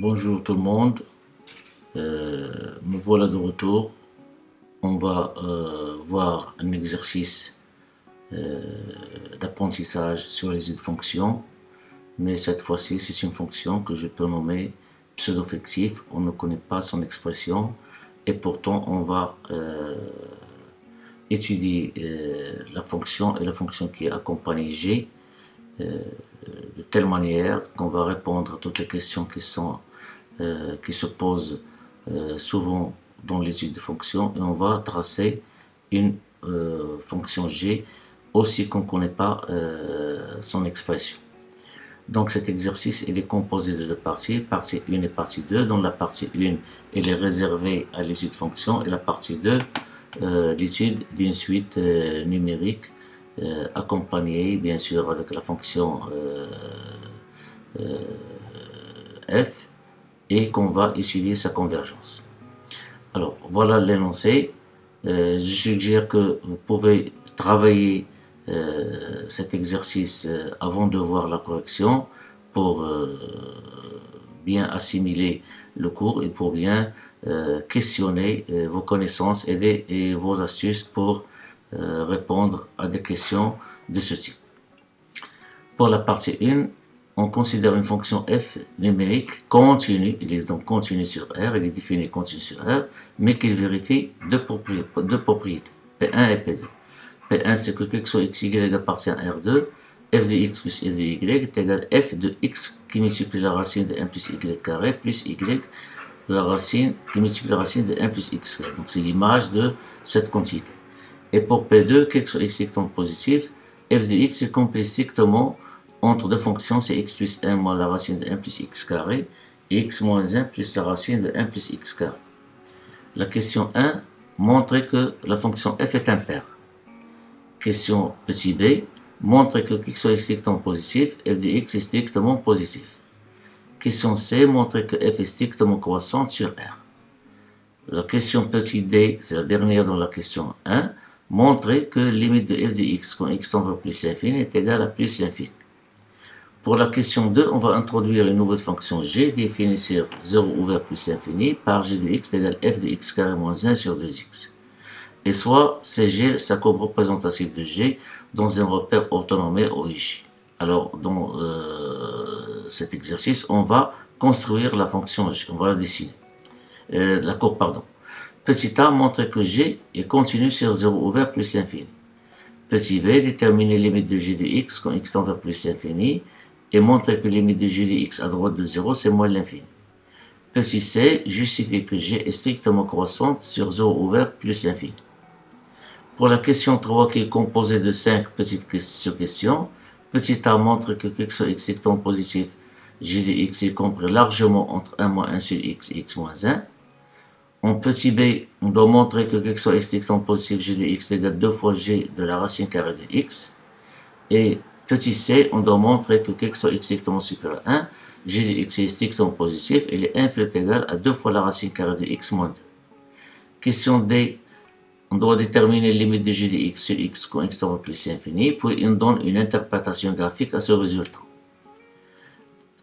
Bonjour tout le monde, me voilà de retour. On va voir un exercice d'apprentissage sur les unités de fonction, mais cette fois-ci c'est une fonction que je peux nommer pseudo-fictif. On ne connaît pas son expression et pourtant on va étudier la fonction et la fonction qui est accompagnée G de telle manière qu'on va répondre à toutes les questions qui se posent souvent dans l'étude de fonctions, et on va tracer une fonction G aussi qu'on ne connaît pas son expression. Donc cet exercice il est composé de deux parties, partie 1 et partie 2. Dans la partie 1, elle est réservée à l'étude de fonctions, et la partie 2, l'étude d'une suite numérique accompagnée bien sûr avec la fonction f, et qu'on va étudier sa convergence. Alors voilà l'énoncé. Je suggère que vous pouvez travailler cet exercice avant de voir la correction pour bien assimiler le cours et pour bien questionner vos connaissances et vos astuces pour répondre à des questions de ce type. Pour la partie 1, on considère une fonction f numérique continue. Il est donc continu sur R, il est défini continu sur R, mais qu'il vérifie deux propriétés, P1 et P2. P1, c'est que quelque chose x, y appartient à R2, f de x plus f de y est égal à f de x qui multiplie la racine de 1 plus y carré plus y de la racine qui multiplie la racine de 1 plus x carré. Donc c'est l'image de cette quantité. Et pour P2, quelque chose x strictement positif, f de x est compris strictement entre deux fonctions, c'est x plus 1 moins la racine de 1 plus x carré, et x moins 1 plus la racine de 1 plus x carré. La question 1 montre que la fonction f est impaire. Question petit b montre que quelque soit strictement positif, f de x est strictement positif. Question c montre que f est strictement croissante sur R. La question petit d, c'est la dernière dans la question 1, montre que limite de f de x quand x tend vers plus l'infini est égale à plus l'infini. Pour la question 2, on va introduire une nouvelle fonction g définie sur 0 ouvert plus infini par g de x égale f de x carré moins 1 sur 2x. Et soit cg, sa courbe représentative de g dans un repère orthonormé OIJ. Alors, dans cet exercice, on va construire la fonction g, on va la dessiner. La courbe, pardon. Petit a montre que g est continu sur 0 ouvert plus infini. Petit b détermine les limites de g de x quand x tend vers plus infini, et montre que limite de g de x à droite de 0, c'est moins l'infini. Petit c justifie que g est strictement croissante sur 0 ouvert plus l'infini. Pour la question 3 qui est composée de 5 petites sous-questions, petit a montre que quelque chose x strictement positif, g de x est compris largement entre 1 moins 1 sur x et x moins 1. En petit b, on doit montrer que quelque chose x strictement positif, g de x égale 2 fois g de la racine carrée de x. Et petit c, on doit montrer que quelque soit x strictement supérieur à 1, g de x est strictement positif, et il est inférieur ou égal à 2 fois la racine carrée de x moins 2. Question D, on doit déterminer les limites de g de x sur x quand x tend vers plus infini, puis il nous donne une interprétation graphique à ce résultat.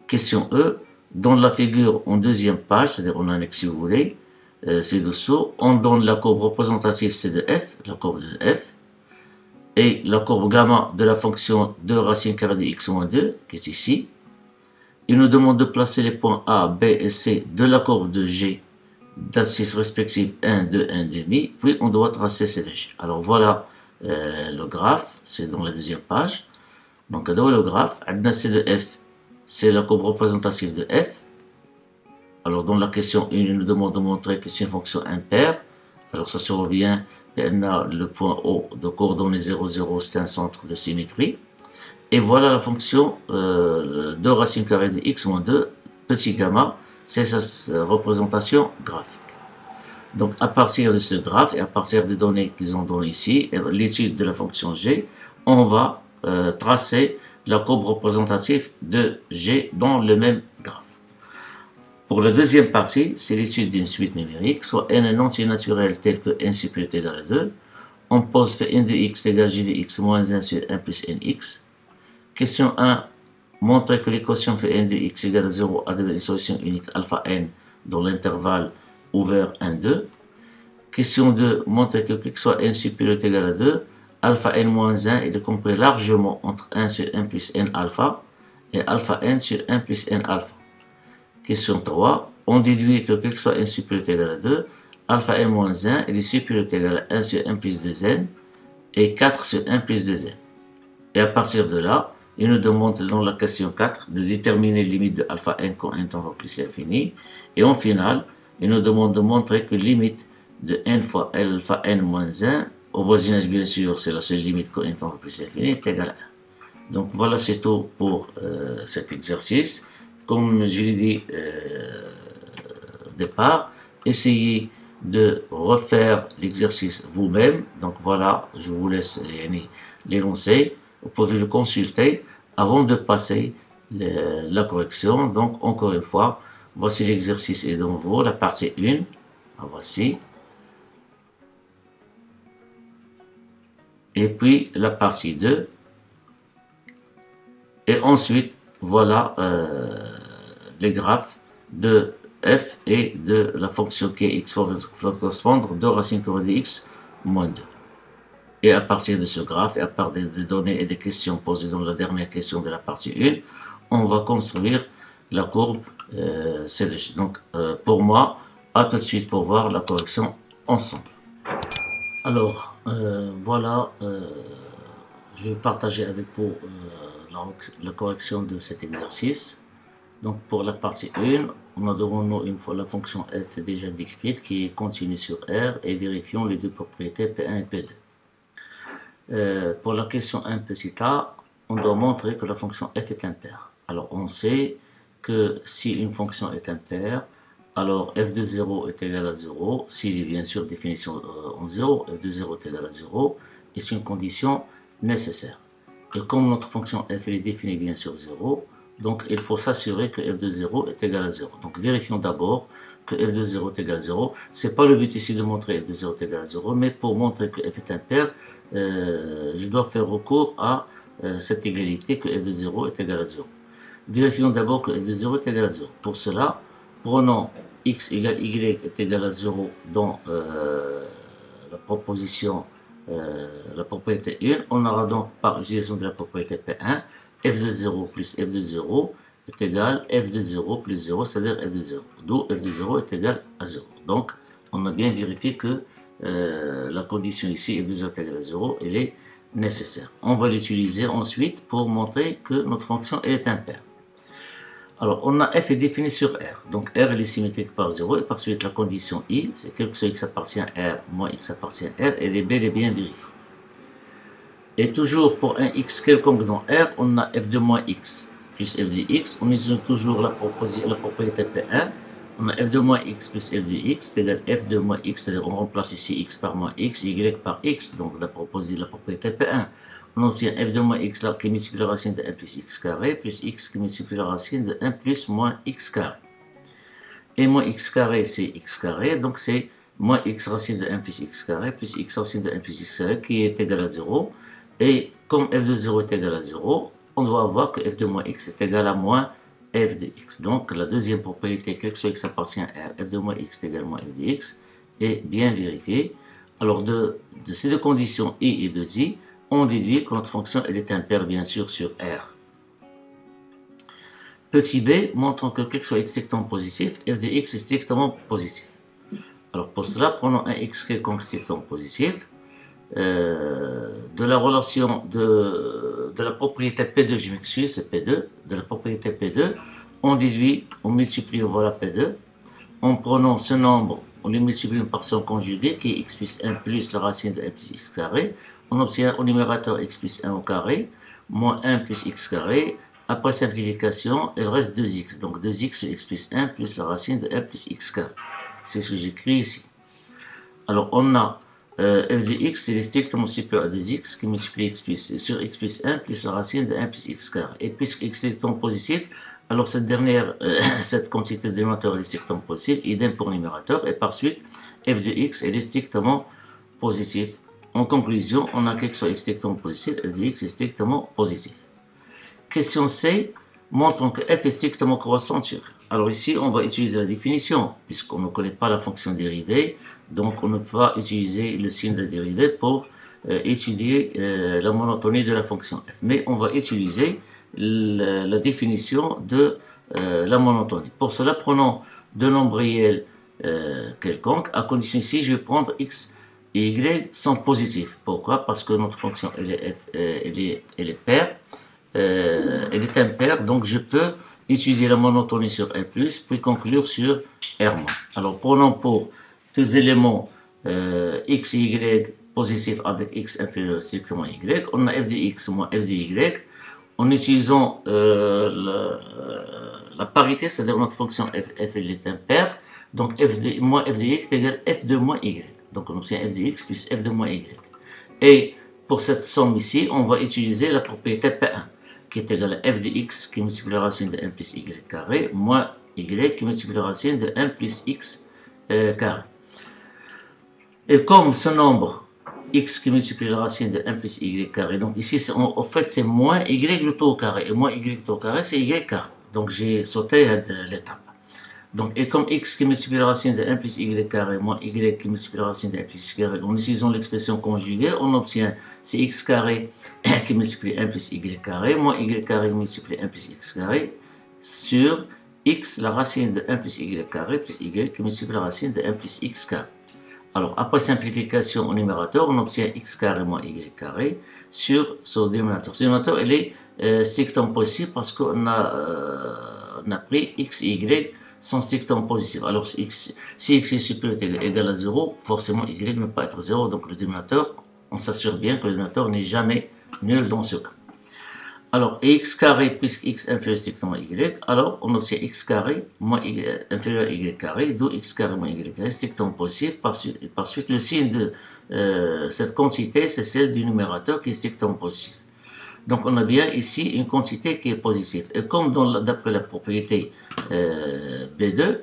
Question E, dans la figure en deuxième page, c'est-à-dire en annexe si vous voulez, c'est dessous, on donne la courbe représentative C de f, la courbe de f, et la courbe gamma de la fonction de racine carrée de x moins 2, qui est ici. Il nous demande de placer les points A, B et C de la courbe de G, d'abscisse respective 1, 2, 1 demi, puis on doit tracer C de G. Alors voilà le graphe, c'est dans la deuxième page. Donc le graphe, C de f, c'est la courbe représentative de f. Alors dans la question 1, il nous demande de montrer que c'est une fonction impaire. Alors ça se revient. On a le point O de coordonnées 0, 0, c'est un centre de symétrie. Et voilà la fonction de racine carrée de x moins 2, petit gamma, c'est sa représentation graphique. Donc à partir de ce graphe et à partir des données qu'ils ont données ici, l'étude de la fonction g, on va tracer la courbe représentative de g dans le même graphe. Pour la deuxième partie, c'est l'étude d'une suite numérique, soit n un entier naturel tel que n supérieur est égal à 2. On pose f n de x égale g de x moins 1 sur 1 plus nx. Question 1, montrer que l'équation Pn de x égale à 0 a une solution unique alpha n dans l'intervalle ouvert 1, 2. Question 2, montrer que quel que soit n supérieur ou égal à 2, alpha n moins 1 est compris largement entre 1 sur 1 plus n alpha et alpha n sur 1 plus n alpha. Question 3, on déduit que quel que soit n supérieur ou égal à 2, alpha n moins 1 est supérieur ou égal à 1 sur 1 plus 2n et 4 sur 1 plus 2n. Et à partir de là, il nous demande dans la question 4 de déterminer les limites de alpha n quand n tend vers plus infini. Et en final, il nous demande de montrer que limite de n fois alpha n moins 1, au voisinage bien sûr, c'est la seule limite quand n tend vers plus infini, est égale à 1. Donc voilà, c'est tout pour cet exercice. Comme je l'ai dit au départ, essayez de refaire l'exercice vous-même. Donc voilà, je vous laisse l'énoncer. Vous pouvez le consulter avant de passer la correction. Donc encore une fois, voici l'exercice est devant vous, la partie 1. Voici. Et puis la partie 2. Et ensuite, voilà les graphes de f et de la fonction qui est x va correspondre de racine carrée de x moins 2. Et à partir de ce graphe, et à partir des données et des questions posées dans la dernière question de la partie 1, on va construire la courbe CDG. Donc pour moi, à tout de suite pour voir la correction ensemble. Alors voilà, je vais partager avec vous la correction de cet exercice. Donc pour la partie 1, on a devant nous une fois la fonction f déjà décrite qui est continue sur R et vérifions les deux propriétés P1 et P2. Pour la question 1 petit a, on doit montrer que la fonction f est impaire. Alors on sait que si une fonction est impaire, alors f de 0 est égal à 0, s'il est bien sûr définition en 0, f de 0 est égal à 0, et c'est une condition nécessaire. Et comme notre fonction f est définie bien sûr 0, donc il faut s'assurer que f de 0 est égal à 0. Donc vérifions d'abord que f de 0 est égal à 0. Ce n'est pas le but ici de montrer f de 0 est égal à 0, mais pour montrer que f est impaire, je dois faire recours à cette égalité que f de 0 est égal à 0. Vérifions d'abord que f de 0 est égal à 0. Pour cela, prenons x égale y est égal à 0 dans la proposition, la propriété 1. On aura donc par utilisation de la propriété P1, f de 0 plus f de 0 est égal à f de 0 plus 0, c'est-à-dire f de 0. D'où f de 0 est égal à 0. Donc, on a bien vérifié que la condition ici, f de 0 est égal à 0, elle est nécessaire. On va l'utiliser ensuite pour montrer que notre fonction est impaire. Alors, on a f est défini sur R. Donc, R elle est symétrique par 0 et par suite la condition I, c'est quelque chose x appartient à R moins x appartient à R, elle est bel et bien vérifiée. Et toujours pour un x quelconque dans R, on a f de moins x plus f de x. On utilise toujours la propriété P1. On a f de moins x plus f de x, c'est-à-dire f de moins x, c'est-à-dire on remplace ici x par moins x, y par x, donc la propriété P1. On obtient f de moins x là qui multiplie la racine de 1 plus x carré, plus x qui multiplie la racine de 1 plus moins x carré. Et moins x carré, c'est x carré, donc c'est moins x racine de 1 plus x carré, plus x racine de 1 plus x carré, qui est égal à 0. Et comme f de 0 est égal à 0, on doit avoir que f de moins x est égal à moins f de x. Donc la deuxième propriété, quel que soit x appartient à R, f de moins x est égal à moins f de x, est bien vérifiée. Alors de ces deux conditions I et de I, on déduit que notre fonction elle est impaire bien sûr sur R. Petit b, montrant que quel que soit x strictement positif, f de x est strictement positif. Alors pour cela, prenons un x quelconque strictement positif. De la relation de la propriété P2, je m'excuse, c'est P2, de la propriété P2, on déduit, on multiplie, voilà P2, en prenant ce nombre, on le multiplie par son conjugué, qui est x plus 1 plus la racine de 1 plus x carré, on obtient au numérateur x plus 1 au carré, moins 1 plus x carré, après simplification, il reste 2x, donc 2x sur x plus 1 plus la racine de 1 plus x carré. C'est ce que j'écris ici. Alors on a f de x, c'est strictement supérieur à 2x qui multiplie x plus, sur x plus 1 plus la racine de 1 plus x carré. Et puisque x est strictement positif, alors cette quantité de dénominateur est strictement positive, idem pour le numérateur, et par suite, f de x est strictement positif. En conclusion, on a quelque chose de strictement positif, f de x est strictement positif. Question C, montrant que f est strictement croissante sur R. Alors ici, on va utiliser la définition, puisqu'on ne connaît pas la fonction dérivée, donc on ne peut pas utiliser le signe de dérivée pour étudier la monotonie de la fonction f. Mais on va utiliser la définition de la monotonie. Pour cela, prenons deux nombres réels quelconques, à condition ici, je vais prendre x et y sont positifs. Pourquoi? Parce que notre fonction elle est paire, elle est impaire, donc je peux étudier la monotonie sur R+, puis conclure sur R-. Alors prenons pour deux éléments x et y positifs avec x inférieur strictement y, on a f de x moins f de y, en utilisant la parité, c'est-à-dire notre fonction f elle est impaire, donc f de moins f de y est égal à f de moins y. Donc on obtient f de x plus f de moins y. Et pour cette somme ici, on va utiliser la propriété P1, qui est égale à f de x qui multiplie la racine de 1 plus y carré, moins y qui multiplie la racine de 1 plus x carré. Et comme ce nombre x qui multiplie la racine de 1 plus y carré, donc ici en fait c'est moins y le tout au carré, et moins y tout au carré c'est y carré. Donc j'ai sauté l'étape. Donc, et comme x qui multiplie la racine de 1 plus y carré moins y qui multiplie la racine de 1 plus y carré, en utilisant l'expression conjuguée, on obtient c'est x carré qui multiplie 1 plus y carré moins y carré qui multiplie 1 plus x carré sur x la racine de 1 plus y carré plus y qui multiplie la racine de 1 plus x carré. Alors, après simplification au numérateur, on obtient x carré moins y carré sur ce dénominateur. Ce dénominateur, il est strictement possible parce qu'on a pris x et y sont strictement positifs. Alors, si x est supérieur ou égal à 0, forcément y ne peut pas être 0. Donc, le dénominateur, on s'assure bien que le dénominateur n'est jamais nul dans ce cas. Alors, x carré plus x inférieur strictement y, alors on obtient x carré moins y inférieur à y carré, d'où x carré moins y carré strictement positif. Par suite, le signe de cette quantité, c'est celle du numérateur qui est strictement positif. Donc, on a bien ici une quantité qui est positive. Et comme d'après la propriété B2,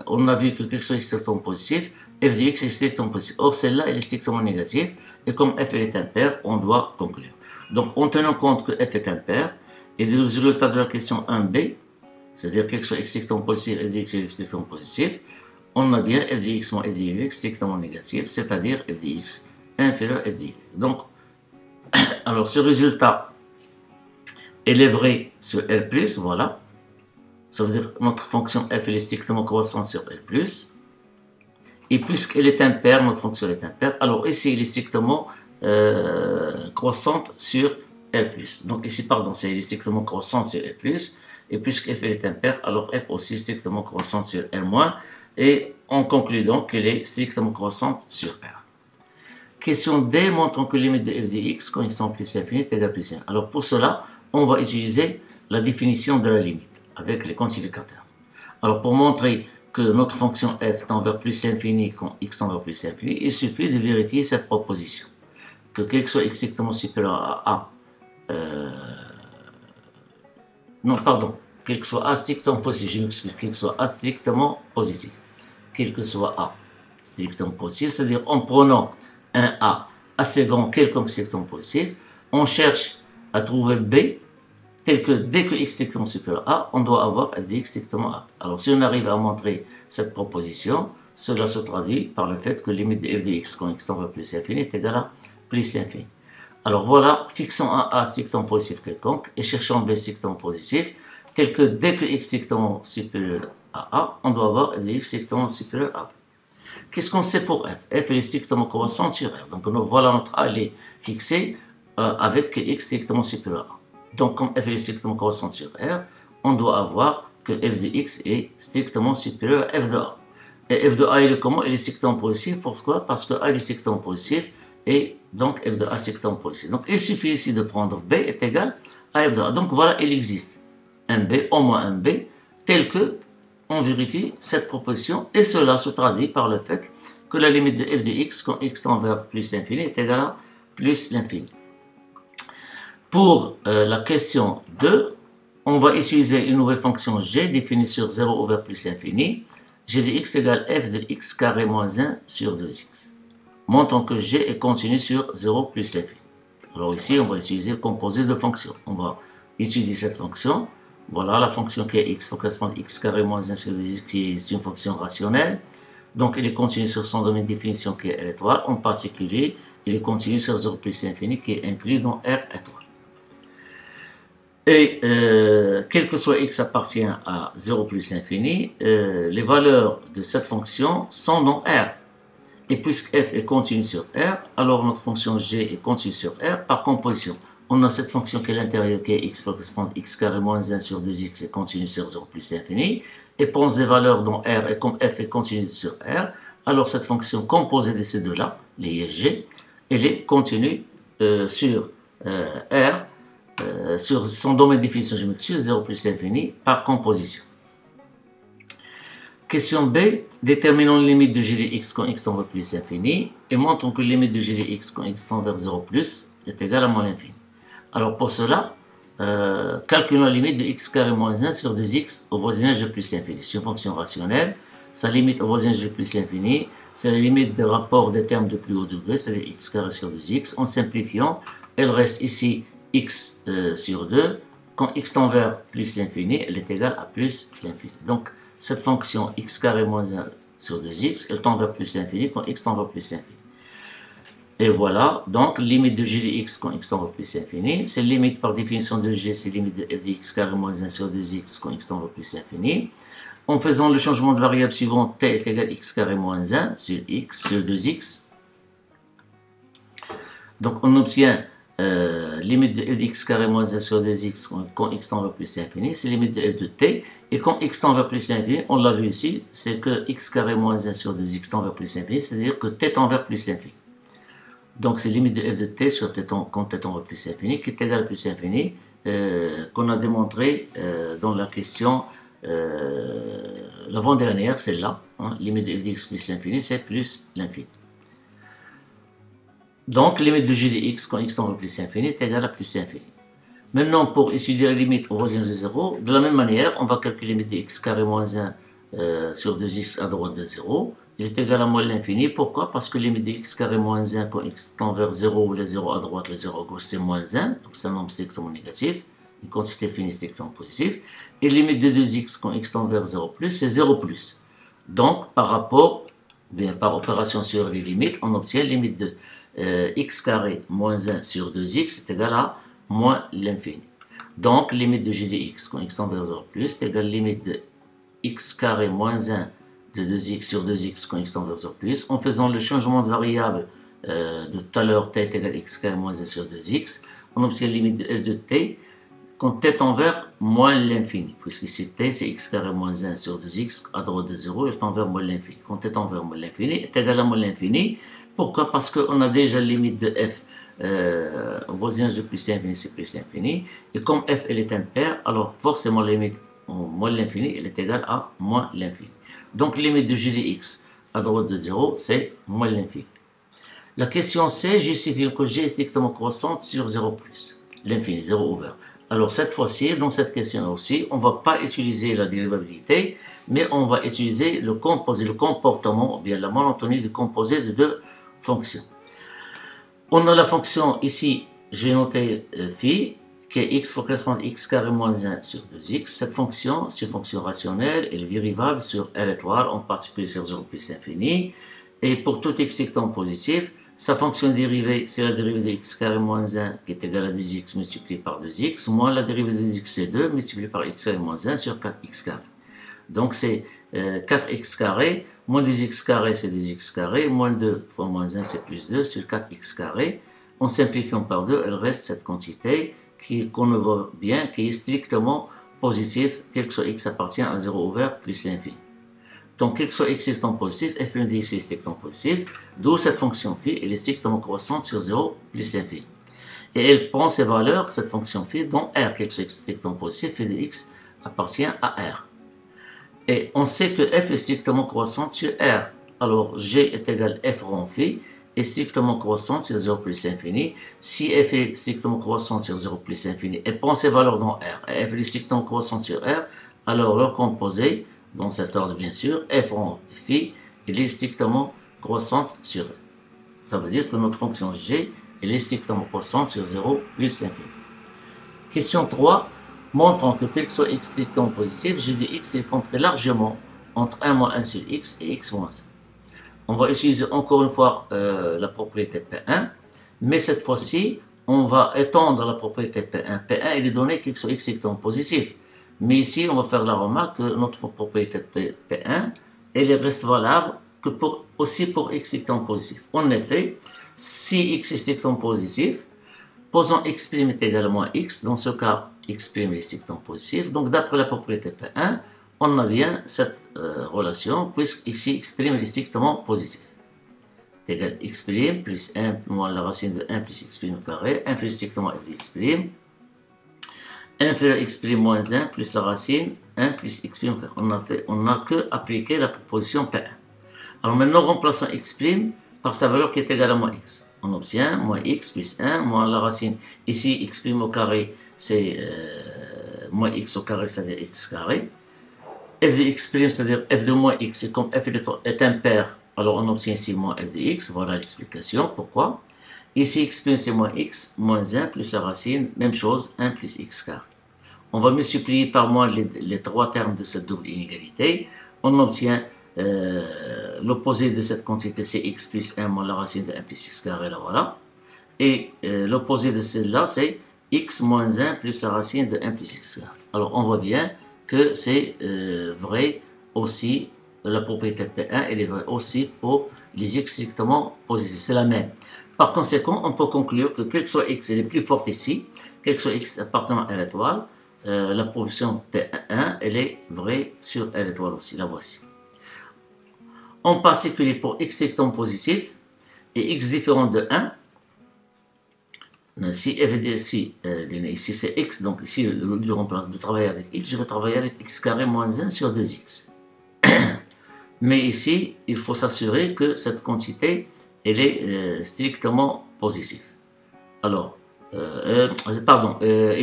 on a vu que quelque chose est strictement positif, f de x est strictement positif. Or, celle-là, elle est strictement négative. Et comme f est impair, on doit conclure. Donc, en tenant compte que f est impair, et des résultats de la question 1b, c'est-à-dire quelque chose est strictement positif, f de x est strictement positif, on a bien f de x moins f de y strictement négatif, c'est-à-dire f de x inférieur à f de y. Donc, alors, ce résultat, il est vrai sur R+, voilà. Ça veut dire que notre fonction f est strictement croissante sur R+. Et puisqu'elle est impaire, notre fonction est impaire, alors ici, elle est strictement croissante sur R+. Donc ici, pardon, c'est strictement croissante sur R+. Et puisque f est impaire, alors f aussi strictement croissante sur R-. Et on conclut donc qu'elle est strictement croissante sur R. Question D, montrant que la limite de f de x quand x tend plus infini est égale à plus 1. Alors pour cela, on va utiliser la définition de la limite avec les quantificateurs. Alors pour montrer que notre fonction f tend vers plus infini quand x tend vers plus infini, il suffit de vérifier cette proposition. Que quelque soit x strictement supérieur à a, non pardon, quel que soit a strictement positif, je m'explique, quel que soit a strictement positif, quel que soit a strictement positif, c'est-à-dire en prenant un a assez grand quelconque strictement positif, on cherche à trouver b tel que dès que x strictement supérieur à a, on doit avoir f de x strictement a. Alors si on arrive à montrer cette proposition, cela se traduit par le fait que la limite de f de x quand x tend vers plus infini est égale à plus infini. Alors voilà, fixons un a strictement positif quelconque et cherchons b strictement positif, tel que dès que x strictement supérieur à a, on doit avoir f de x strictement supérieur à a. Qu'est-ce qu'on sait pour f? F est strictement croissante sur R. Donc voilà, notre a, elle est fixée avec x strictement supérieur à a. Donc comme f est strictement croissante sur R, on doit avoir que f de x est strictement supérieur à f de a. Et f de a, il est comment? Il est strictement positif. Pourquoi? Parce que a est strictement positif et donc f de a strictement positif. Donc il suffit ici de prendre b est égal à f de a. Donc voilà, il existe un b, au moins un b, tel que on vérifie cette proposition et cela se traduit par le fait que la limite de f de x quand x tend vers plus l'infini est égale à plus l'infini. Pour la question 2, on va utiliser une nouvelle fonction g définie sur 0 vers plus l'infini. G de x égale f de x carré moins 1 sur 2x. Montrant que g est continu sur 0 plus l'infini. Alors ici, on va utiliser le composé de fonctions. On va étudie cette fonction. Voilà la fonction qui est x correspond à x carré moins 1 sur 2x, qui est une fonction rationnelle. Donc, il est continu sur son domaine de définition qui est R étoile. En particulier, il est continu sur 0 plus infini qui est inclus dans R étoile. Et quel que soit x appartient à 0 plus infini, les valeurs de cette fonction sont dans R. Et puisque f est continu sur R, alors notre fonction g est continue sur R par composition. On a cette fonction qui est à l'intérieur, qui est x correspond à x carré moins 1 sur 2x, est continue sur 0 plus infini. Et pense des valeurs dans R, et comme f est continue sur R, alors cette fonction composée de ces deux-là, les ISG, elle est continue sur R, sur son domaine de définition, je m'excuse, 0 plus infini, par composition. Question B, déterminons la limite de g de x quand x tend vers plus infini, et montrons que la limite de g de x quand x tend vers 0 plus est égale à moins l'infini. Alors pour cela, calculons la limite de x carré moins 1 sur 2x au voisinage de plus infini. C'est une fonction rationnelle. Sa limite au voisinage de plus infini, c'est la limite des rapports des termes de plus haut degré, c'est-à-dire x carré sur 2x. En simplifiant, elle reste ici x sur 2. Quand x tend vers plus l'infini, elle est égale à plus l'infini. Donc, cette fonction x carré moins 1 sur 2x, elle tend vers plus l'infini quand x tend vers plus l'infini. Et voilà, donc limite de g de x quand x tend vers plus infini, c'est limite par définition de g, c'est limite de f de x carré moins 1 sur 2x quand x tend vers plus infini. En faisant le changement de variable suivant, t est égal à x carré moins 1 sur x sur 2x. Donc on obtient limite de f de x carré moins 1 sur 2x quand x tend vers plus infini, c'est limite de f de t. Et quand x tend vers plus infini, on l'a vu ici, c'est que x carré moins 1 sur 2x tend vers plus infini, c'est-à-dire que t tend vers plus infini. Donc, c'est limite de f de t sur t quand t tend vers plus infini, qui est égal à plus infini, qu'on a démontré dans la question l'avant-dernière, celle-là. Hein, limite de f de x plus l'infini, c'est plus l'infini. Donc, limite de g de x quand x tend vers plus infini est égal à plus infini. Maintenant, pour étudier la limite au voisinage de 0, de la même manière, on va calculer limite de x carré moins 1 sur 2x à droite de 0. Il est égal à moins l'infini. Pourquoi? Parce que limite de x carré moins 1 quand x tend vers 0, les 0 à droite, les 0 à gauche, c'est moins 1. Donc c'est un nombre strictement négatif. Une quantité finie strictement positive. Et limite de 2x quand x tend vers 0 plus, c'est 0 plus. Donc par rapport, bien par opération sur les limites, on obtient limite de x carré moins 1 sur 2x est égal à moins l'infini. Donc limite de g de x quand x tend vers 0 plus est égal à limite de x carré moins 1 de 2x sur 2x quand x tend vers 0 plus, en faisant le changement de variable de tout à l'heure, t est égal à x carré moins 1 sur 2x, on obtient la limite de f de t quand t tend vers moins l'infini, puisqu'ici t c'est x carré moins 1 sur 2x à droite de 0, il tend vers moins l'infini. Quand t tend vers moins l'infini est égal à moins l'infini. Pourquoi? Parce qu'on a déjà la limite de f au voisinage de plus infini, c'est plus infini, et comme f elle est impaire, alors forcément la limite au moins l'infini, elle est égale à moins l'infini. Donc, limite de g de x à droite de 0, c'est moins l'infini. La question C justifie que g est strictement croissante sur 0 plus. L'infini, 0 ouvert. Alors, cette fois-ci, dans cette question aussi, on ne va pas utiliser la dérivabilité, mais on va utiliser le composé, le comportement, ou bien la monotonie du composé de deux fonctions. On a la fonction ici, j'ai noté phi, qui est x correspond à x carré moins 1 sur 2x. Cette fonction, c'est une fonction rationnelle, elle est dérivable sur R étoile, en particulier sur 0 plus infini. Et pour tout x étant positif, sa fonction dérivée, c'est la dérivée de x carré moins 1 qui est égale à 2x multiplié par 2x, moins la dérivée de 2x c'est 2 multiplié par x carré moins 1 sur 4x carré. Donc c'est 4x carré, moins 2x carré c'est 2x carré, moins 2 fois moins 1 c'est plus 2 sur 4x carré. En simplifiant par 2, elle reste cette quantité qu'on le voit bien, qui est strictement positif, quel que soit x appartient à 0 ouvert plus l'infini. Donc, quel que soit x étant positif, f' de x est strictement positif, d'où cette fonction phi, elle est strictement croissante sur 0 plus l'infini. Et elle prend ses valeurs, cette fonction phi, dont R, quel que soit x strictement positif, phi de x appartient à R. Et on sait que f est strictement croissante sur R. Alors, g est égal à f rond phi, est strictement croissante sur 0 plus infini. Si f est strictement croissante sur 0 plus infini et prend ses valeurs dans R, et f est strictement croissante sur R, alors leur composé, dans cet ordre bien sûr, f rond phi, elle est strictement croissante sur R. Ça veut dire que notre fonction g, elle est strictement croissante sur 0 plus l'infini. Question 3. Montrons que quel que soit x strictement positif, g de x est compris largement entre 1 moins 1 sur x et x moins 1. On va utiliser encore une fois la propriété P1, mais cette fois-ci, on va étendre la propriété P1. P1, il est donné quel que soit x strictement positif. Mais ici, on va faire la remarque que notre propriété P1, elle reste valable que aussi pour x strictement positif. En effet, si x est strictement positif, posons x' est égal à moins x. Dans ce cas, x' est strictement positif. Donc, d'après la propriété P1, on a bien cette relation, puisque ici, x' est strictement positif. C'est égal à x' plus 1 moins la racine de 1 plus x' au carré, inférieur strictement f de x', inférieur x' moins 1 plus la racine 1 plus x' au carré. On n'a que appliqué la proposition P1. Alors maintenant, remplaçons x' par sa valeur qui est égale à moins x. On obtient moins x plus 1 moins la racine. Ici, x' au carré, c'est moins x au carré, c'est-à-dire x carré. F de x', c'est-à-dire f de moins x, et comme f est impair, alors on obtient ici moins f de x. Voilà l'explication. Pourquoi? Ici, x' c'est moins x, moins 1 plus la racine, même chose, 1 plus x carré. On va multiplier par moins les trois termes de cette double inégalité. On obtient l'opposé de cette quantité, c'est x plus 1 moins la racine de 1 plus x carré, là voilà. Et l'opposé de celle-là, c'est x moins 1 plus la racine de 1 plus x carré. Alors on voit bien que c'est vrai aussi, la propriété P1, elle est vraie aussi pour les x strictement positifs. C'est la même. Par conséquent, on peut conclure que quel que soit x, elle est plus forte ici, quel que soit x appartenant à l'étoile, la proposition P1, elle est vraie sur L étoile aussi. La voici. En particulier pour x strictement positif et x différent de 1, si ici c'est x, donc ici au lieu de travailler avec x, je vais travailler avec x carré moins 1 sur 2x. Mais ici, il faut s'assurer que cette quantité, elle est strictement positive. Alors, il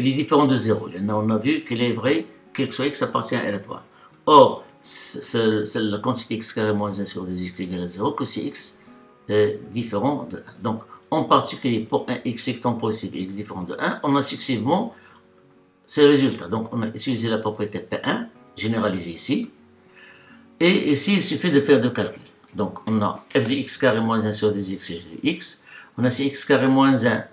est différent de 0. On a vu qu'il est vrai, quel que soit x appartient à l'étoile. Or, c'est la quantité x carré moins 1 sur 2x égale à 0 que si x est différent de 1. Donc, en particulier pour un x strictement positif et x différent de 1, on a successivement ces résultats. Donc, on a utilisé la propriété P1, généralisée ici. Et ici, il suffit de faire deux calculs. Donc, on a f de x carré moins 1 sur 2x et g de x. On a ici x carré moins 1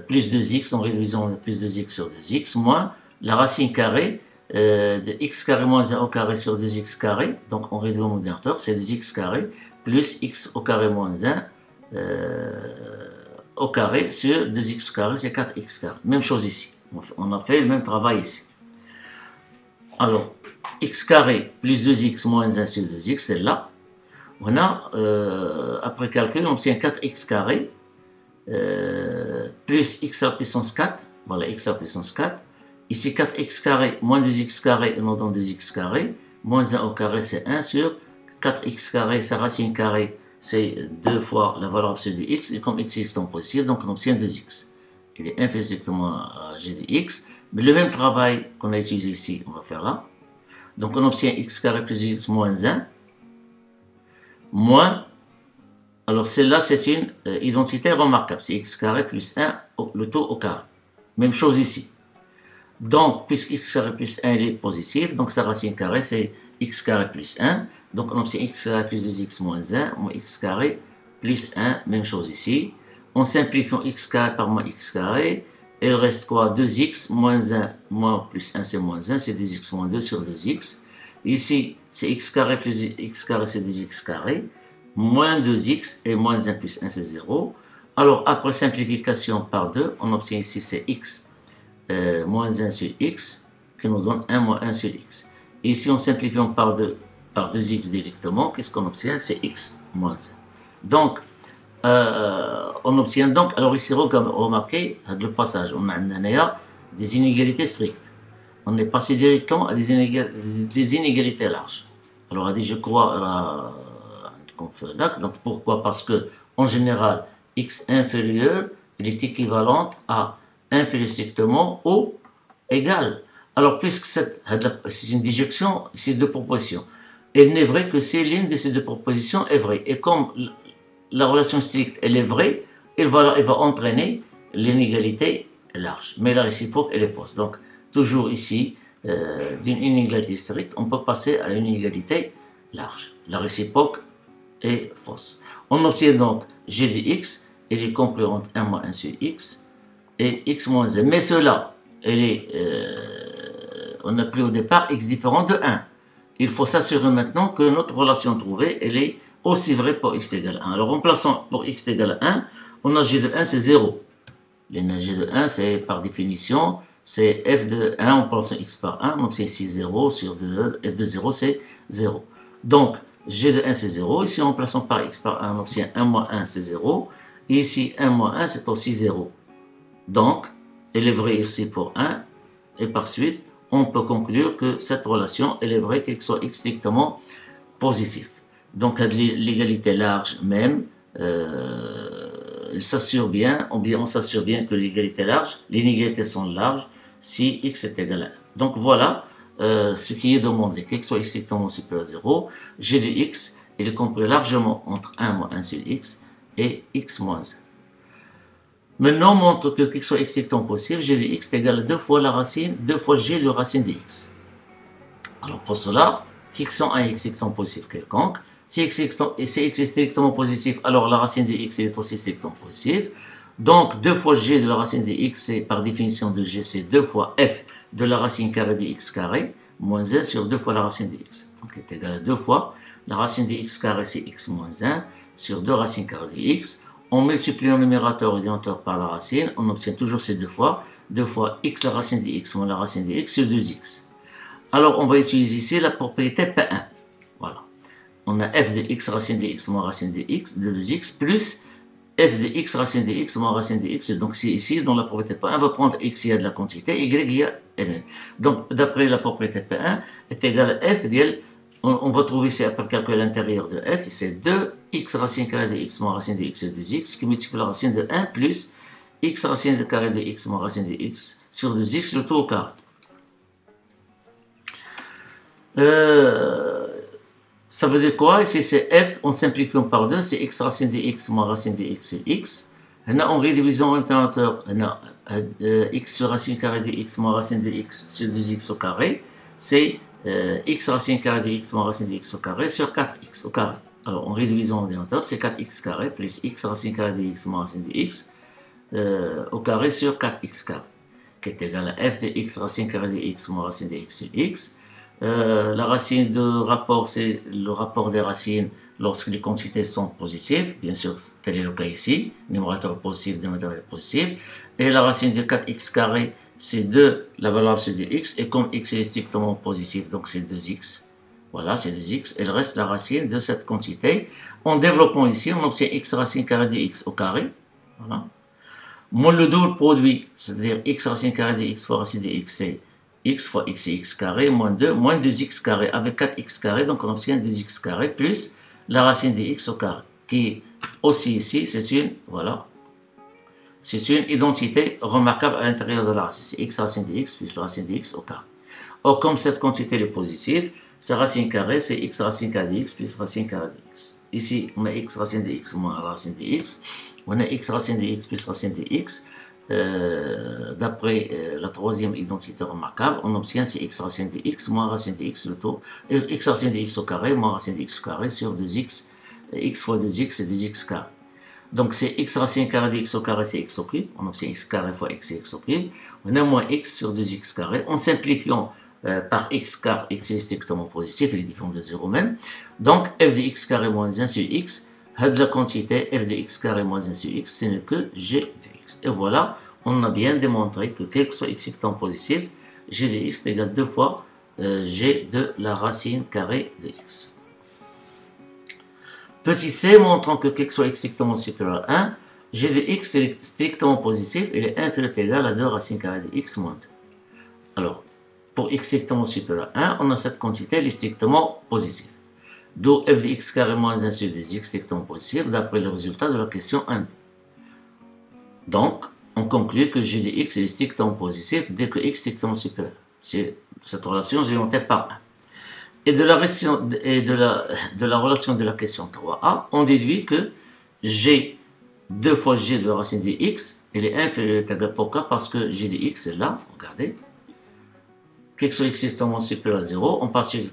plus 2x, en réduisant plus 2x sur 2x, moins la racine carrée de x carré moins 1 au carré sur 2x carré. Donc, on réduit au modérateur, c'est 2x carré, plus x au carré moins 1 au carré sur 2x au carré, c'est 4x carré. Même chose ici. On a fait le même travail ici. Alors, x carré plus 2x moins 1 sur 2x, c'est là. On a, après calcul, on obtient 4x carré plus x à la puissance 4. Voilà, x à la puissance 4. Ici, 4x carré moins 2x carré, et non dans 2x carré. Moins 1 au carré, c'est 1 sur 4x carré, sa racine carrée, c'est 2 fois la valeur absolue de x. Et comme x est strictement positif, donc on obtient 2x. Il est inférieur strictement à g de x. Mais le même travail qu'on a utilisé ici, on va faire là. Donc on obtient x carré plus x moins 1, moins, alors celle-là c'est une identité remarquable, c'est x carré plus 1, le taux au carré. Même chose ici. Donc, puisque x carré plus 1 est positif, donc sa racine carrée c'est x carré plus 1, donc on obtient x carré plus 2x moins 1, moins x carré plus 1, même chose ici. En simplifiant x carré par moins x carré, il reste quoi? 2x moins 1, moins plus 1 c'est moins 1, c'est 2x moins 2 sur 2x. Ici, c'est x carré plus x carré, c'est 2x carré, moins 2x et moins 1 plus 1 c'est 0. Alors, après simplification par 2, on obtient ici c'est x moins 1 sur x, qui nous donne 1 moins 1 sur x. Et ici, en simplifiant par 2x directement, qu'est-ce qu'on obtient? C'est x moins 1. Donc, on obtient donc, alors ici, remarquez, le passage, on a des inégalités strictes. On est passé directement à des inégalités larges. Alors, on a dit, je crois, donc pourquoi? Parce que, en général, x inférieur, il est équivalent à inférieur strictement ou égal. Alors, puisque c'est une disjonction, c'est deux propositions. Il n'est vrai que si l'une de ces deux propositions est vraie. Et comme la relation stricte, elle est vraie, elle va entraîner l'inégalité large. Mais la réciproque, elle est fausse. Donc, toujours ici, d'une inégalité stricte, on peut passer à une inégalité large. La réciproque est fausse. On obtient donc g de x, elle est compris entre 1 moins 1 sur x et x moins 1. Mais cela, on a pris au départ x différent de 1. Il faut s'assurer maintenant que notre relation trouvée, elle est aussi vraie pour x égale 1. Alors, remplaçons pour x égale 1, on a g de 1, c'est 0. L'énergie de 1, c'est par définition, c'est f de 1, on pense x par 1, donc c'est ici 0 sur 2, f de 0, c'est 0. Donc, g de 1, c'est 0. Ici, en remplaçant par x par 1, on obtient 1 moins 1, c'est 0. Et ici, 1 moins 1, c'est aussi 0. Donc, elle est vraie ici pour 1. Et par suite, on peut conclure que cette relation, elle est vraie qu'elle soit strictement positive. Donc, l'égalité large même, il s'assure bien, on s'assure bien que l'égalité large, les inégalités sont larges si x est égal à 1. Donc voilà ce qui est demandé, que x soit strictement supérieur à 0, g de x, il est compris largement entre 1 moins 1 sur x et x moins 1. Maintenant, on montre que x soit strictement positif, g de x est égal à 2 fois la racine, 2 fois g de racine de x. Alors pour cela, fixons un x strictement positif quelconque. Si x est strictement positif, alors la racine de x est aussi strictement positive. Donc 2 fois g de la racine de x, c'est par définition de g, c'est 2 fois f de la racine carrée de x carré, moins 1 sur 2 fois la racine de x. Donc c'est égal à 2 fois la racine de x carré, c'est x moins 1 sur 2 racines carrées de x. On multiplie le numérateur et le dénominateur par la racine, on obtient toujours ces 2 fois. 2 fois x la racine de x moins la racine de x sur 2x. Alors on va utiliser ici la propriété P1. Voilà. On a f de x racine de x moins racine de x de 2x plus f de x racine de x moins racine de x. Donc c'est ici dans la propriété P1, on va prendre x, il y a de la quantité, y, il y a mn. Donc d'après la propriété P1 est égal à f d'l. On va trouver ici après calculer l'intérieur de f, c'est 2x racine carrée de x moins racine de x de 2x qui multiplie la racine de 1 plus x racine de carré de x moins racine de x sur 2x, le tout au carré. Ça veut dire quoi? Ici c'est f, en simplifiant par 2, c'est x racine de x moins racine de x sur x. En réduisant au dénominateur, x sur racine carrée de x moins racine de x sur 2x au carré, c'est x racine carrée de x moins racine de x au carré sur 4x au carré. Alors en réduisant au dénominateur, c'est 4x carré plus x racine carrée de x moins racine de x au carré sur 4x carré, qui est égal à f de x racine carrée de x moins racine de x sur x. La racine de rapport, c'est le rapport des racines lorsque les quantités sont positives. Bien sûr, tel est le cas ici. Numérateur positif, dénominateur positif. Et la racine de 4x carré, c'est 2, la valeur c'est 2x. Et comme x est strictement positif, donc c'est 2x. Voilà, c'est 2x. Il reste la racine de cette quantité. En développant ici, on obtient x racine carrée de x au carré. Voilà. Moins le double produit, c'est-à-dire x racine carrée de x fois racine de x, c'est x fois x et x carré, moins 2x carré, avec 4x carré, donc on obtient 2x carré, plus la racine de x au carré, qui aussi ici, c'est une, voilà, c'est une identité remarquable à l'intérieur de la racine, c'est x racine de x plus racine de x au carré. Or, comme cette quantité est positive, sa racine carrée, c'est x racine carrée de x plus racine carrée de x. Ici, on a x racine de x moins racine de x, on a x racine de x plus racine de x. D'après la troisième identité remarquable, on obtient c'est x racine de x moins racine de x, le tout, x racine de x au carré moins racine de x au carré sur 2x, x fois 2x c'est 2x carré. Donc c'est x racine carré de x au carré, c'est x au cube, on obtient x carré fois x et x au cube, on a moins x sur 2x carré, en simplifiant par x car x est strictement positif, il est différent de 0 même, donc f de x carré moins 1 sur x, de la quantité f de x carré moins 1 sur x, ce n'est que g de x. Et voilà, on a bien démontré que quel que soit x strictement positif, g de x est égal à 2 fois g de la racine carrée de x. Petit c, montrant que quel que soit x strictement supérieur à 1, g de x est strictement positif, il est inférieur ou égal à 2 racine carrée de x moins 2. Alors, pour x strictement supérieur à 1, on a cette quantité, elle est strictement positive. D'où f de x carré moins 1 sur 2x strictement positif, d'après le résultat de la question 1b. Donc, on conclut que g de x est strictement positif dès que x est strictement supérieur. C'est cette relation géométrée par 1. Et de la relation de la question 3a, on déduit que g 2 fois g de la racine de x il est inférieur ou égal. Pourquoi? Parce que g de x est là, regardez. Quelque soit x strictement supérieur à 0, en particulier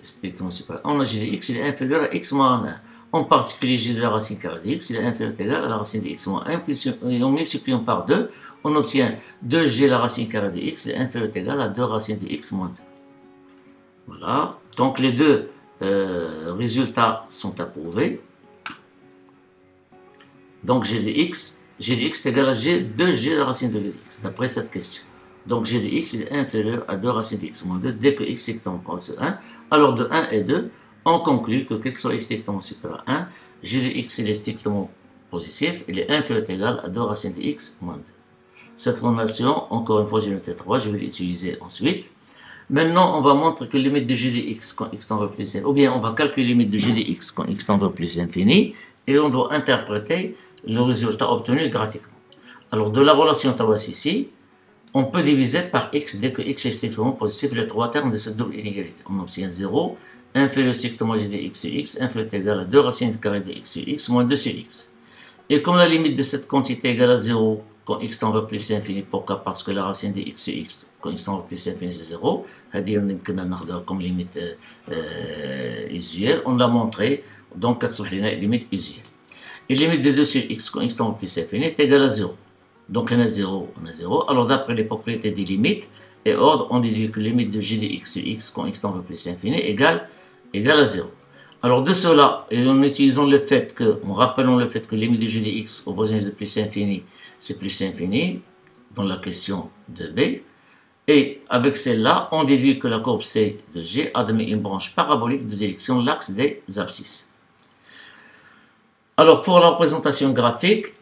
strictement supérieur. On a g de x, il est inférieur à x moins 1. En particulier, g de la racine carrée de x, il est inférieur ou égal à la racine de x moins 1. Et en multipliant par 2, on obtient 2g la racine carrée de x, il est inférieur ou égal à 2 racines de x moins 2. Voilà. Donc les deux résultats sont approuvés. Donc g de x est égal à g de g la racine de x, d'après cette question. Donc g de x est inférieur à 2 racines de x moins 2 dès que x est strictement supérieur à 1. Alors de 1 et 2, on conclut que quel que soit x strictement supérieur à 1, g de x il est strictement positif, il est inférieur ou égal à 2 racines de x moins 2. Cette relation, encore une fois, j'ai noté 3, je vais l'utiliser ensuite. Maintenant, on va montrer que limite de g de x quand x tend vers plus infini, ou bien on va calculer limite de g de x quand x tend vers plus infini, et on doit interpréter le résultat obtenu graphiquement. Alors, de la relation 3 ici, on peut diviser par x dès que x est strictement positif les trois termes de cette double inégalité. On obtient 0, inférieur strictement g de x sur x, inférieur égal à 2 racines carrées de x sur x moins 2 sur x. Et comme la limite de cette quantité est égale à 0 quand x tend vers plus infini, pourquoi? Parce que la racine de x sur x quand x tend vers plus infini c'est 0. Comme limite usuelle, on l'a montré, donc limite usuelle. Et limite de 2 sur x quand x tend vers plus infini est égale à 0. Donc on a 0, on a 0. Alors d'après les propriétés des limites et ordre, on dit que limite de g de x sur x quand x tend vers plus infini égale à 0. Alors de cela, et en utilisant le fait que, en rappelant le fait que limite de g de x au voisinage de plus infini, c'est plus infini, dans la question de B, et avec celle-là, on déduit que la courbe C de G admet une branche parabolique de direction l'axe des abscisses. Alors pour la représentation graphique,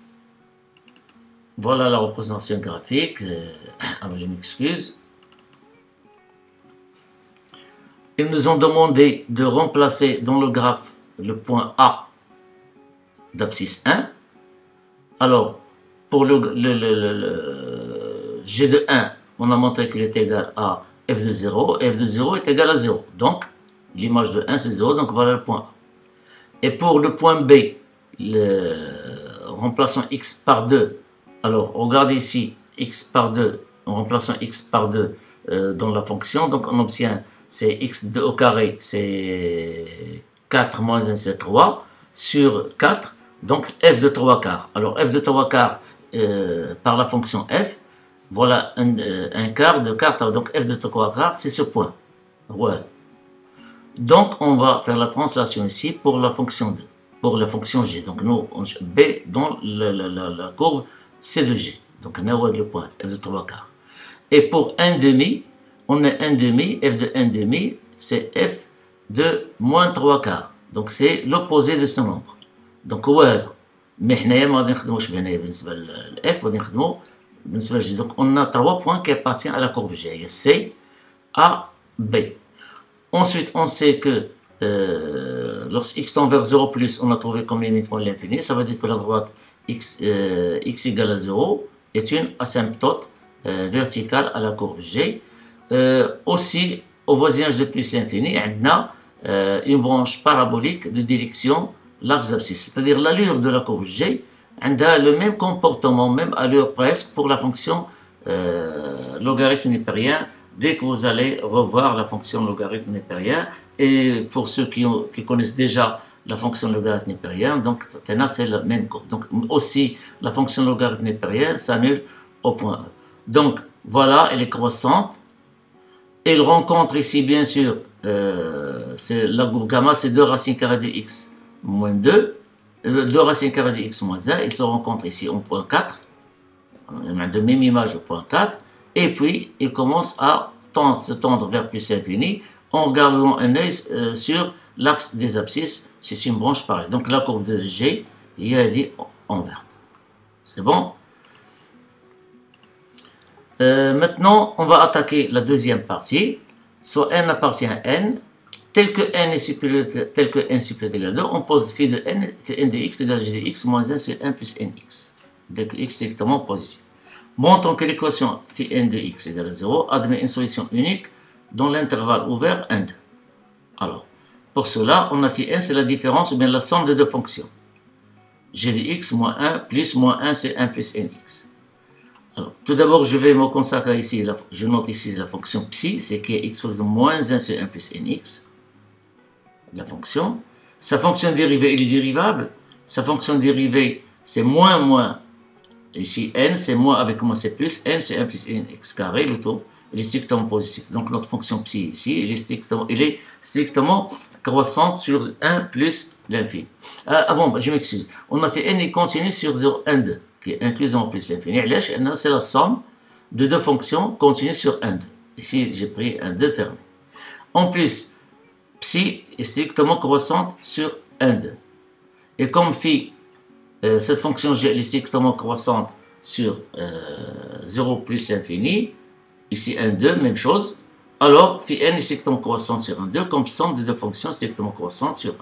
voilà la représentation graphique. Alors je m'excuse. Ils nous ont demandé de remplacer dans le graphe le point A d'abscisse 1. Alors, pour le G de 1, on a montré qu'il est égal à f de 0. F de 0 est égal à 0. Donc, l'image de 1 c'est 0, donc voilà le point A. Et pour le point B, remplaçant x par 2. Alors, regardez ici, x par 2, en remplaçant x par 2 dans la fonction, donc on obtient c'est x2 au carré, c'est 4 moins 1, c'est 3, sur 4, donc f de 3 quarts. Alors f de 3 quarts par la fonction f, voilà un quart de 4, donc f de 3 quarts, c'est ce point. Ouais. Donc on va faire la translation ici pour la fonction 2, pour la fonction g. Donc nous, b dans la courbe c de g. Donc on a le point f de 3 quarts. Et pour 1 demi, on a 1 demi, f de 1 demi, c'est f de moins 3 quarts. Donc c'est l'opposé de ce nombre. Donc on a 3 points qui appartiennent à la courbe G. Il y a C, A, B. Ensuite, on sait que lorsque x tend vers 0 plus, on a trouvé comme limite moins l'infini. Ça veut dire que la droite x égale à 0 est une asymptote verticale à la courbe G. Aussi, au voisinage de plus l'infini, on a une branche parabolique de direction l'axe abscisse. C'est-à-dire l'allure de la courbe G a le même comportement, même allure presque pour la fonction logarithme népérien dès que vous allez revoir la fonction logarithme népérien. Et pour ceux qui connaissent déjà la fonction logarithme népérien, donc c'est la même courbe. Donc aussi, la fonction logarithme népérien s'annule au point E. Donc voilà, elle est croissante. Elle rencontre ici, bien sûr, la courbe gamma, c'est 2 racines carrées de x moins 2. 2 racines carrées de x moins 1. Ils se rencontrent ici au point 4. On a de même image au point 4. Et puis, ils commencent à se tendre vers plus l'infini en gardant un œil sur l'axe des abscisses. C'est une branche pareille. Donc la courbe de G, il y a dit en vert. C'est bon? Maintenant, on va attaquer la deuxième partie. Soit n appartient à n, tel que n est supérieur égal à 2, on pose phi de n de x égale g de x moins 1 sur 1 plus nx. Dès que x est strictement positif. Montrons que l'équation phi n de x égale à 0 admet une solution unique dans l'intervalle ouvert 1, 2. Alors, pour cela, on a phi n, c'est la différence ou bien la somme de deux fonctions. G de x moins 1 plus moins 1 sur 1 plus nx. Alors, tout d'abord, je vais me consacrer ici, je note ici la fonction psi, c'est qui est x fois moins 1 sur 1 plus nx, la fonction. Sa fonction dérivée, elle est dérivable. Sa fonction dérivée, c'est moins, ici n, c'est moins avec moins, c'est plus n sur 1 plus nx carré, le taux, il est strictement positif. Donc notre fonction psi ici, elle est strictement croissante sur 1 plus l'infini. Avant, je m'excuse, on a fait n est continu sur 0, 1, 2, qui est inclus en plus l'infini. C'est la somme de deux fonctions continues sur 1, 2. Ici, j'ai pris un 2 fermé. En plus, psi est strictement croissante sur 1, 2. Et comme phi, cette fonction g est strictement croissante sur 0 plus l'infini, ici 1, 2, même chose, alors phi n est strictement croissante sur 1, 2, comme somme de deux fonctions strictement croissantes sur 1, 2.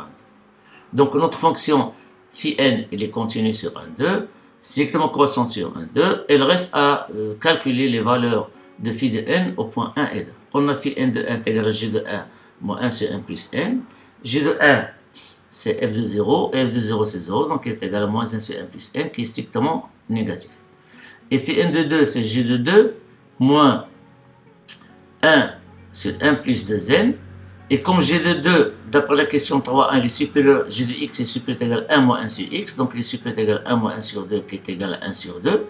Donc notre fonction phi n, elle est continue sur 1, 2, strictement croissante sur 1, 2, il reste à calculer les valeurs de phi de n au point 1 et 2. On a phi n de 1 égale à g de 1 moins 1 sur 1 plus n. G de 1, c'est f de 0, et f de 0 c'est 0, donc il est égal à moins 1 sur 1 plus n, qui est strictement négatif. Et phi n de 2, c'est g de 2, moins 1 sur 1 plus 2n, et comme g de 2, d'après la question 3.1, il est supérieur, g de x est supérieur égal à 1 moins 1 sur x, donc il est supérieur égal à 1 moins 1 sur 2, qui est égal à 1 sur 2.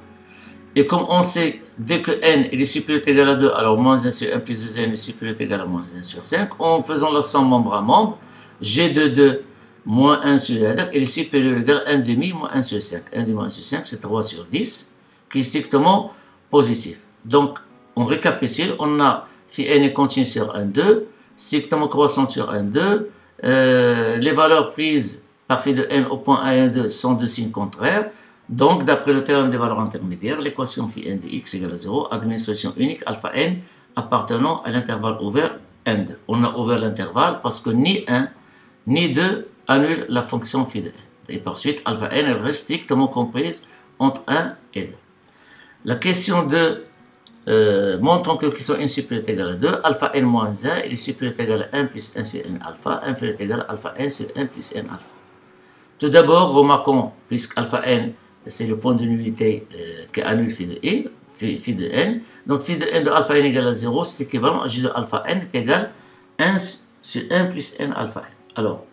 Et comme on sait, dès que n il est supérieur égal à 2, alors moins 1 sur 1 plus 2n est supérieur égal à moins 1 sur 5, en faisant la somme membre à membre, g de 2 moins 1 sur 1, il est supérieur égal à 1 demi moins 1 sur 5. 1 demi moins 1 sur 5, c'est 3 sur 10, qui est strictement positif. Donc, on récapitule, on a phi n est continu sur 1, 2, strictement croissante sur 1, 2, les valeurs prises par phi de n au point 1 et 2 sont de signes contraires. Donc, d'après le théorème des valeurs intermédiaires, l'équation phi n de x égale à 0 a une solution unique alpha n appartenant à l'intervalle ouvert n2. On a ouvert l'intervalle parce que ni 1 ni 2 annulent la fonction phi de n. Et par suite, alpha n reste strictement comprise entre 1 et 2. La question 2 montrant que question n supérieur égal à 2, alpha n moins 1, il est supérieur égal à 1 plus 1 sur n alpha, inférieur égal à alpha n sur 1 plus n alpha. Tout d'abord, remarquons, puisque alpha n, c'est le point de nullité qui annule phi de n, donc phi de n de alpha n égale à 0, c'est équivalent à g de alpha n est égal à 1 sur 1 plus n alpha n. Alors,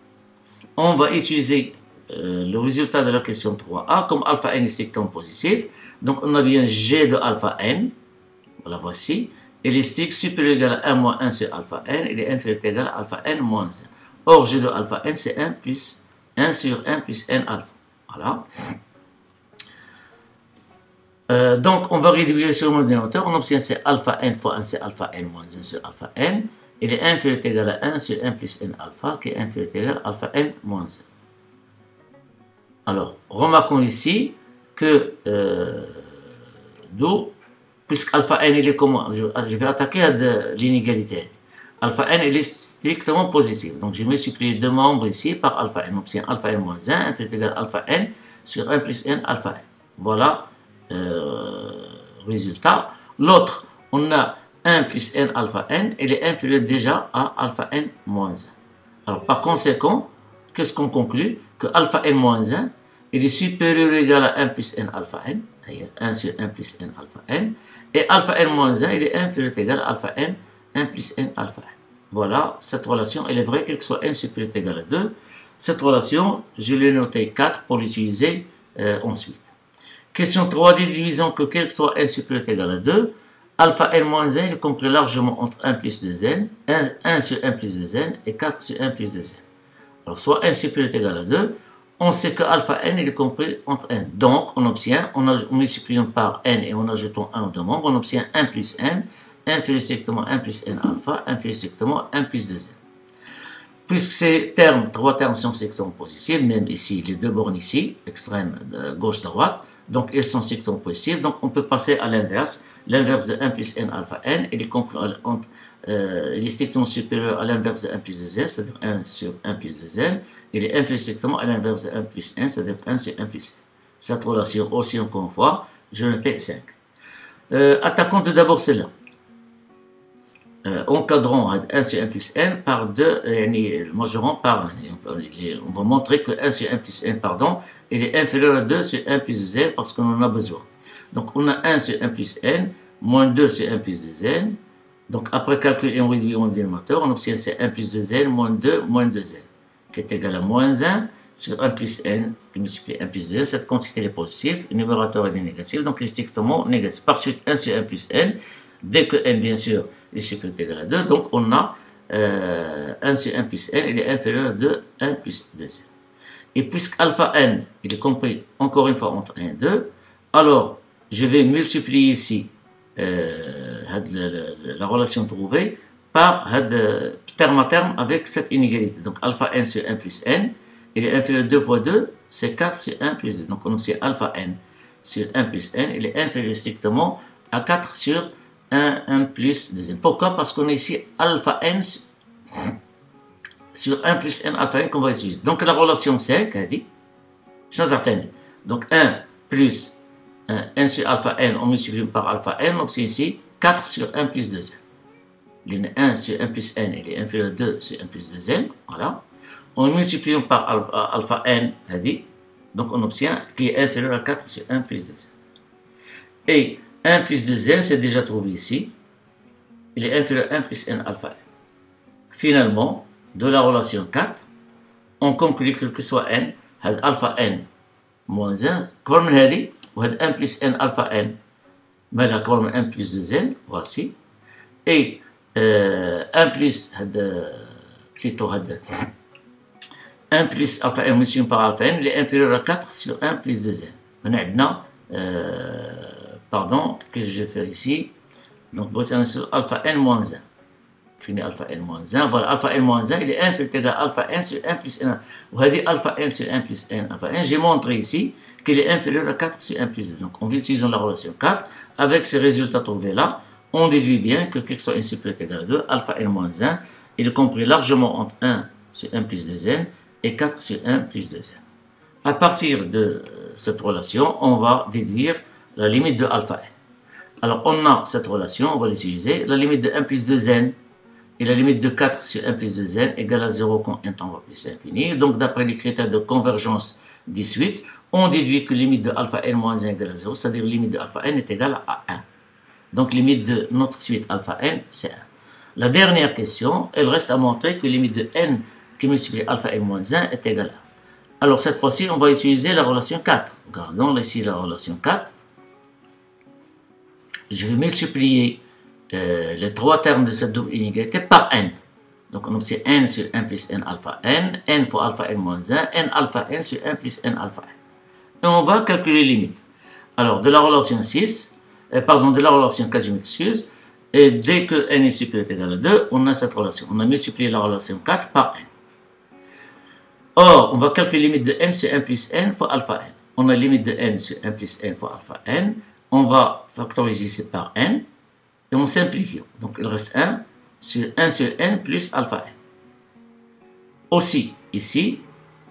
on va utiliser le résultat de la question 3a, comme alpha n est strictement positif, donc on a bien g de alpha n, voilà, voici, il est strict supérieur égal à 1 moins 1 sur alpha n, il est inférieur égal à alpha n moins 1. Or, g de alpha n, c'est 1 plus 1 sur 1 plus n alpha. Voilà. Donc, on va réduire sur le dénominateur. On obtient c'est alpha n fois 1, c'est alpha n moins 1 sur alpha n. Il est inférieur égal à 1 sur 1 plus n alpha, qui est inférieur égal à alpha n moins 1. Alors, remarquons ici que, d'où, puisque alpha n, il est comment? Je vais attaquer à l'inégalité. Alpha n, il est strictement positif. Donc, j'ai multiplié deux membres ici par alpha n. On obtient alpha n moins 1, inférieur égal à alpha n sur 1 plus n alpha n. Voilà. Résultat. L'autre, on a 1 plus n alpha n, il est inférieur déjà à alpha n moins 1. Alors, par conséquent, qu'est-ce qu'on conclut? Que alpha n moins 1, il est supérieur ou égal à 1 plus n alpha n, 1 sur 1 plus n alpha n, et alpha n moins 1, il est inférieur ou égal à alpha n, 1 plus n alpha n. Voilà, cette relation, elle est vraie, quel que soit n supérieur ou égal à 2. Cette relation, je l'ai notée 4 pour l'utiliser ensuite. Question 3D, disons que quel que soit n supérieur ou égal à 2, alpha n moins 1 il est compris largement entre 1 plus 2n, 1 sur 1 plus 2n et 4 sur 1 plus 2n. Alors, soit n supérieur ou égal à 2, on sait que alpha n il est compris entre n. Donc, on obtient, en multipliant par n et en ajoutant 1 aux deux membres, on obtient 1 plus n, inférieur strictement 1 plus n alpha, inférieur strictement 1 plus 2n. Puisque ces termes, trois termes sont strictement positifs, même ici, les deux bornes ici, extrême gauche-droite, donc ils sont strictement positifs, donc on peut passer à l'inverse. L'inverse de 1 plus n alpha n, il est compris entre, il est strictement supérieur à l'inverse de 1 plus 2n, c'est-à-dire 1 sur 1 plus 2n, il est inférieur strictement à l'inverse de 1 plus n, c'est-à-dire 1 sur 1 plus n. Cette relation aussi, encore une fois, je notais 5. Attaquons tout d'abord celle-là. Encadrons 1 sur 1 plus n par 2, majorant par 1. On va montrer que 1 sur 1 plus n, pardon, il est inférieur à 2 sur 1 plus 2n parce qu'on en a besoin. Donc on a 1 sur 1 plus n, moins 2 sur 1 plus 2n. Donc après calcul et on réduit au dénominateur, on obtient c'est 1 plus 2n moins 2 moins 2n, qui est égal à moins 1 sur 1 plus n, qui multiplie 1 plus 2n. Cette quantité est positive, le numérateur est négatif, donc il est strictement négatif. Par suite, 1 sur 1 plus n, dès que n, bien sûr, est supérieur ou égal à 2, donc on a 1 sur 1 plus n, il est inférieur à 2, 1 plus 2n. Et puisque alpha n, il est compris encore une fois entre 1 et 2, alors je vais multiplier ici la relation trouvée par terme à terme avec cette inégalité. Donc alpha n sur 1 plus n, il est inférieur à 2 fois 2, c'est 4 sur 1 plus 2. Donc on obtient alpha n sur 1 plus n, il est inférieur strictement à 4 sur 1 plus 2. Pourquoi? Parce qu'on a ici alpha n sur 1 plus n alpha n qu'on va utiliser. Donc la relation c'est, qu'a dit, certaine. Donc 1 plus n sur alpha n, on multiplie par alpha n, on obtient ici 4 sur 1 plus 2n. Le 1 sur 1 plus n, il est inférieur à 2 sur 1 plus 2n. Voilà. On multiplie par alpha n, donc on obtient qui est inférieur à 4 sur 1 plus 2n. Et 1 plus 2n, c'est déjà trouvé ici. Il est inférieur à 1 plus n alpha n. Finalement, de la relation 4, on conclut que soit n, alpha n moins 1, comme on a dit, 1 plus n alpha n, mais là, comme 1 plus 2n, voici. Et 1 plus, plutôt, 1 plus alpha n multiplié par alpha n, il est inférieur à 4 sur 1 plus 2n. Maintenant, pardon, qu'est-ce que je vais faire ici? Donc, c'est sur alpha n moins 1. Fini alpha n moins 1. Voilà, alpha n moins 1, il est inférieur à alpha n sur 1 plus n. Vous voyez, alpha n sur 1 plus n alpha n. J'ai montré ici qu'il est inférieur à 4 sur 1 plus 2. Donc, on va utiliser la relation 4. Avec ces résultats trouvés là, on déduit bien que quelque soit n supérieur ou égal à 2, alpha n moins 1, il est compris largement entre 1 sur 1 plus 2n et 4 sur 1 plus 2n. À partir de cette relation, on va déduire la limite de alpha n. Alors, on a cette relation, on va l'utiliser. La limite de 1 plus 2n et la limite de 4 sur 1 plus 2n égale à 0 quand n tend vers plus infini. Donc, d'après les critères de convergence 18, on déduit que limite de alpha n moins 1 égale à 0, c'est-à-dire limite de alpha n est égale à 1. Donc, limite de notre suite alpha n, c'est 1. La dernière question, elle reste à montrer que limite de n qui multiplie alpha n moins 1 est égale à 1. Alors, cette fois-ci, on va utiliser la relation 4. Regardons ici la relation 4. Je vais multiplier les trois termes de cette double inégalité par n. Donc on obtient n sur 1 plus n alpha n fois alpha n moins 1, n alpha n sur 1 plus n alpha n. Et on va calculer les limites. Alors de la relation 6, de la relation 4, je m'excuse, et dès que n est supérieur ou égal à 2, on a cette relation. On a multiplié la relation 4 par n. Or, on va calculer la limite de n sur 1 plus n fois alpha n. On a la limite de n sur 1 plus n fois alpha n. On va factoriser ici par n. Et on simplifie. Donc, il reste 1 sur n plus alpha n. Aussi, ici,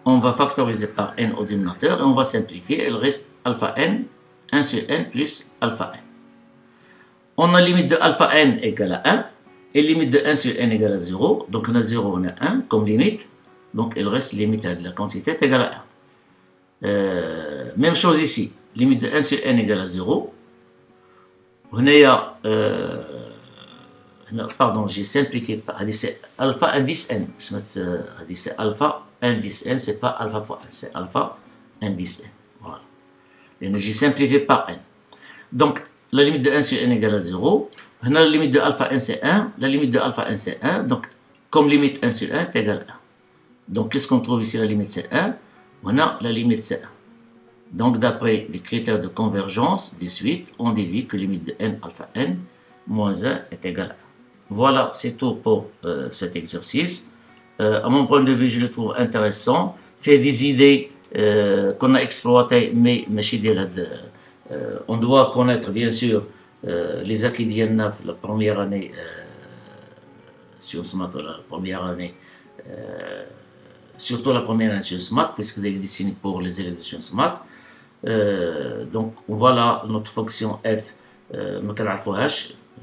on va factoriser par n au dénominateur et on va simplifier. Il reste alpha n, 1 sur n plus alpha n. On a limite de alpha n égale à 1 et limite de 1 sur n égale à 0. Donc, on a 0, on a 1 comme limite. Donc, il reste limite de la quantité est égale à 1. Même chose ici. Limite de 1 sur n égale à 0. Pardon, j'ai simplifié. C'est alpha indice n. C'est alpha indice n, c'est pas alpha fois n, c'est alpha indice n. Voilà. Et j'ai simplifié par n. Donc, la limite de 1 sur n égale à 0. La limite de alpha n c'est 1. La limite de alpha n c'est 1. Donc, comme limite 1 sur 1 est égal à 1. Donc, qu'est-ce qu'on trouve ici? La limite c'est 1. On a la limite c'est 1. Donc, d'après les critères de convergence des suites, on déduit que la limite de n alpha n moins 1 est égale à 1. Voilà, c'est tout pour cet exercice. À mon point de vue, je le trouve intéressant. Fait des idées qu'on a exploitées, mais on doit connaître, bien sûr, les acquis d'INAF, la première année sur SMAT, la première année, surtout la première année sur SMAT, puisque elle est destinée pour les élèves de sciences maths. Donc voilà notre fonction f,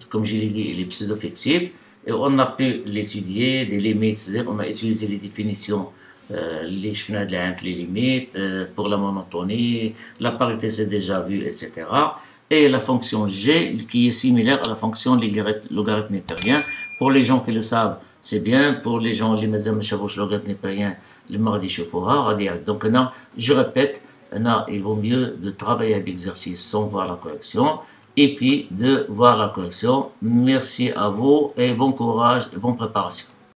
comme je l'ai dit, elle est pseudo-fictive, et on a pu l'étudier, des limites, c'est-à-dire on a utilisé les définitions, les chemins de les limites, pour la monotonie, la parité c'est déjà vu, etc. et la fonction g qui est similaire à la fonction logarithme népérien. Pour les gens qui le savent, c'est bien. Pour les gens qui ne savent pas logarithme népérien, le mardi chauffeur. Donc, je répète, il vaut mieux de travailler à l'exercice sans voir la correction et puis de voir la correction. Merci à vous et bon courage et bonne préparation.